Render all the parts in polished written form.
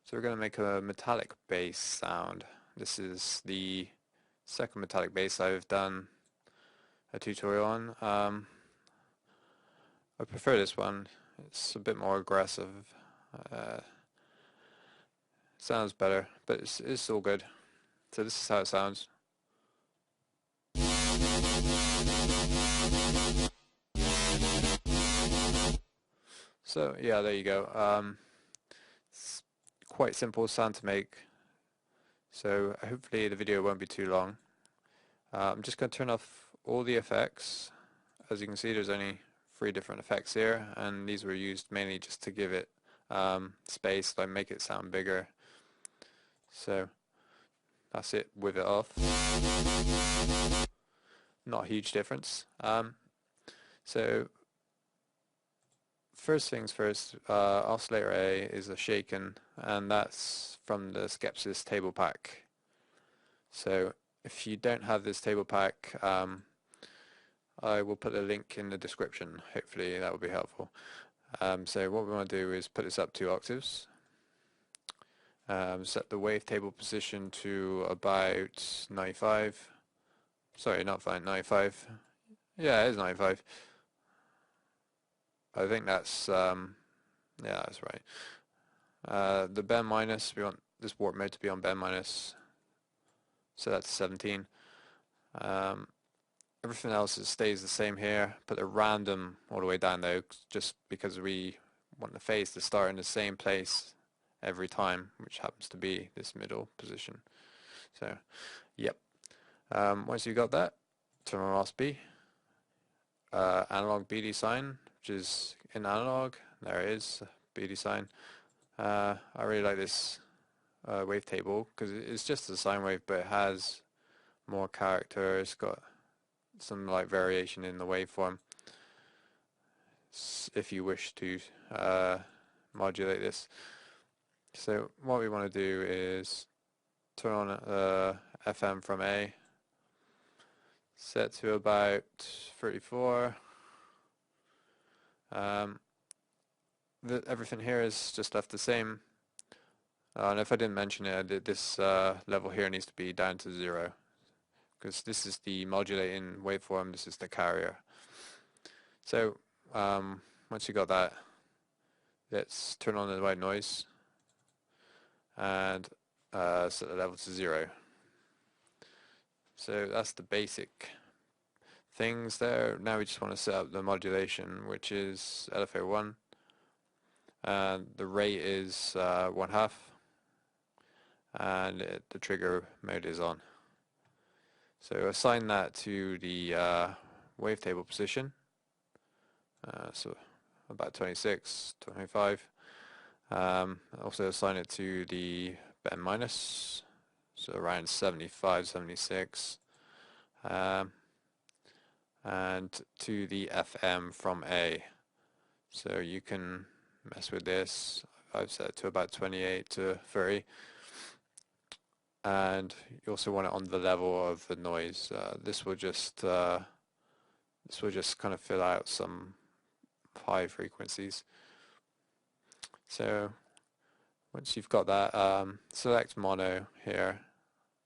So we're going to make a metallic bass sound. This is the second metallic bass I've done a tutorial on. I prefer this one. It's a bit more aggressive. Uh, Sounds better, but it's all good. So this is how it sounds. So yeah, there you go. It's quite simple sound to make. So hopefully the video won't be too long. I'm just going to turn off all the effects. As you can see, there's only 3 different effects here, and these were used mainly just to give it space, like make it sound bigger. So that's it with it off. Not a huge difference. So first things first, oscillator A is a shaken, and that's from the Skepsis table pack. So if you don't have this table pack, I will put a link in the description. Hopefully that will be helpful. So what we want to do is put this up 2 octaves. Set the wavetable position to about 95. Sorry, not fine, 95. Yeah, it is 95. I think that's yeah, that's right. The bend minus, we want this warp mode to be on bend minus, so that's 17. Everything else stays the same here. Put the random all the way down though, just because we want the phase to start in the same place every time, which happens to be this middle position. So, yep. Once you've got that, turn on ROS-B. Analog BD sign, which is in analog. There it is, BD sign. I really like this wavetable because it's just a sine wave, but it has more character. It's got some like variation in the waveform. If you wish to modulate this. So what we want to do is turn on FM from A, set to about 34. Everything here is just left the same. And if I didn't mention it, this level here needs to be down to 0, because this is the modulating waveform, this is the carrier. So once you got that, let's turn on the white noise and set the level to 0. So that's the basic things there. Now we just want to set up the modulation, which is LFO 1, and the rate is 1/2, and the trigger mode is on. So assign that to the wavetable position, so about 26, 25. Also assign it to the bend minus, so around 75, 76. And to the FM from A. So you can mess with this. I've set it to about 28 to 30. And you also want it on the level of the noise. This will just kind of fill out some high frequencies. So once you've got that, select mono here.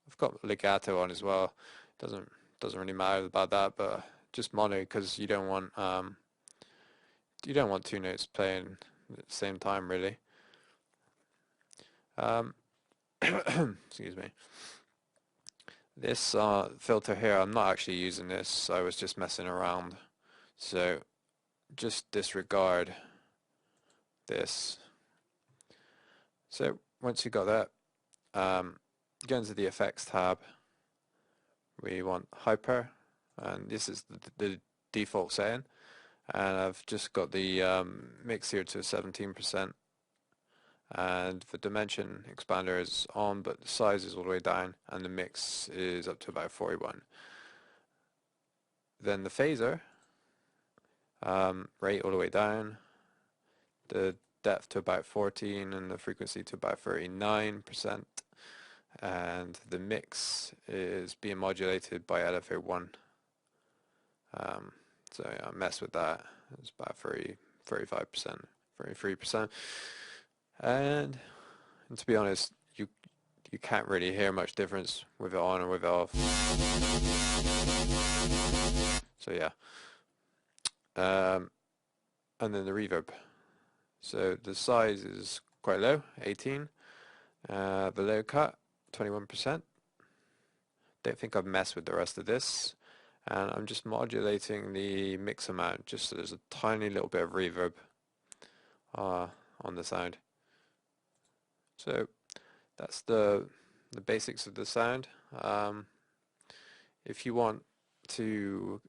I've got legato on as well. Doesn't really matter about that, but just mono because you don't want 2 notes playing at the same time really. Excuse me. This filter here, I'm not actually using this. I was just messing around. So just disregard this. So once you got that, go into the effects tab. We want hyper, and this is the default setting. And I've just got the mix here to 17%. And the dimension expander is on, but the size is all the way down, and the mix is up to about 41. Then the phaser, rate all the way down, the depth to about 14, and the frequency to about 39%, and the mix is being modulated by LFO 1. So yeah, mess with that. It's about 35%, 33%. And And to be honest, you can't really hear much difference with it on or with it off. So yeah. And then the reverb. So the size is quite low, 18. The low cut, 21%. Don't think I've messed with the rest of this. And I'm just modulating the mix amount just so there's a tiny little bit of reverb on the sound. So that's the basics of the sound. If you want to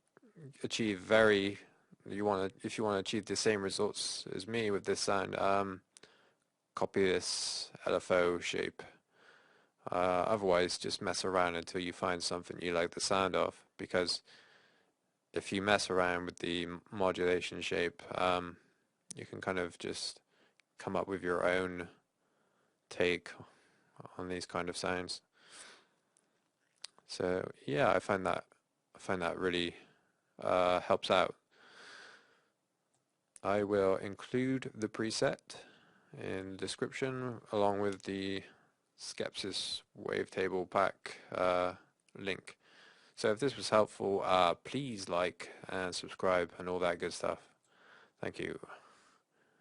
achieve if you want to achieve the same results as me with this sound, copy this LFO shape. Otherwise, just mess around until you find something you like the sound of, because if you mess around with the modulation shape, you can kind of just come up with your own take on these kind of sounds. So yeah, I find that really helps out. I will include the preset in the description along with the Skepsis wavetable pack link. So if this was helpful, please like and subscribe and all that good stuff. Thank you.